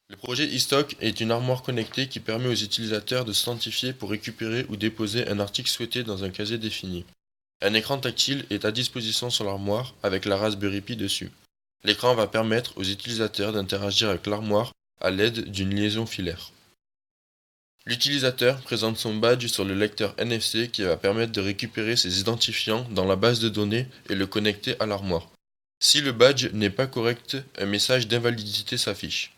Le projet e-stock est une armoire connectée qui permet aux utilisateurs de s'identifier pour récupérer ou déposer un article souhaité dans un casier défini. Un écran tactile est à disposition sur l'armoire avec la Raspberry Pi dessus. L'écran va permettre aux utilisateurs d'interagir avec l'armoire à l'aide d'une liaison filaire. L'utilisateur présente son badge sur le lecteur NFC qui va permettre de récupérer ses identifiants dans la base de données et le connecter à l'armoire. Si le badge n'est pas correct, un message d'invalidité s'affiche.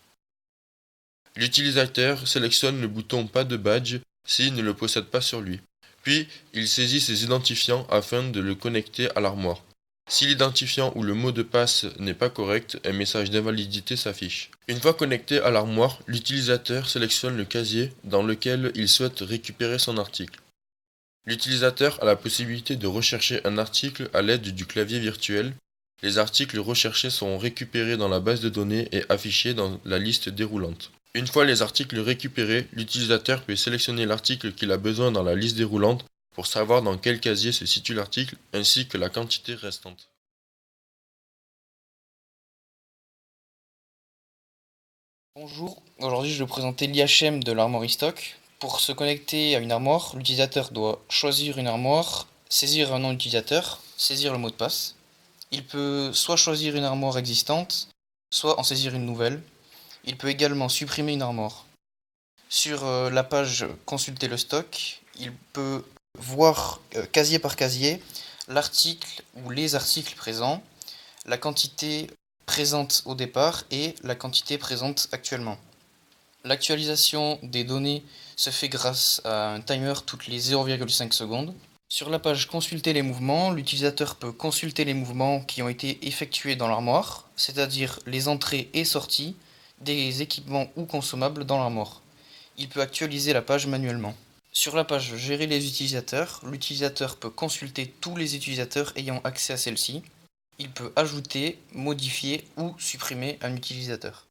L'utilisateur sélectionne le bouton Pas de badge s'il ne le possède pas sur lui. Puis, il saisit ses identifiants afin de le connecter à l'armoire. Si l'identifiant ou le mot de passe n'est pas correct, un message d'invalidité s'affiche. Une fois connecté à l'armoire, l'utilisateur sélectionne le casier dans lequel il souhaite récupérer son article. L'utilisateur a la possibilité de rechercher un article à l'aide du clavier virtuel. Les articles recherchés seront récupérés dans la base de données et affichés dans la liste déroulante. Une fois les articles récupérés, l'utilisateur peut sélectionner l'article qu'il a besoin dans la liste déroulante pour savoir dans quel casier se situe l'article ainsi que la quantité restante. Bonjour, aujourd'hui je vais vous présenter l'IHM de l'armoire e-stock. Pour se connecter à une armoire, l'utilisateur doit choisir une armoire, saisir un nom d'utilisateur, saisir le mot de passe. Il peut soit choisir une armoire existante, soit en saisir une nouvelle. Il peut également supprimer une armoire. Sur la page Consulter le stock, il peut voir casier par casier l'article ou les articles présents, la quantité présente au départ et la quantité présente actuellement. L'actualisation des données se fait grâce à un timer toutes les 0,5 secondes. Sur la page Consulter les mouvements, l'utilisateur peut consulter les mouvements qui ont été effectués dans l'armoire, c'est-à-dire les entrées et sorties des équipements ou consommables dans l'armoire. Il peut actualiser la page manuellement. Sur la page Gérer les utilisateurs, l'utilisateur peut consulter tous les utilisateurs ayant accès à celle-ci. Il peut ajouter, modifier ou supprimer un utilisateur.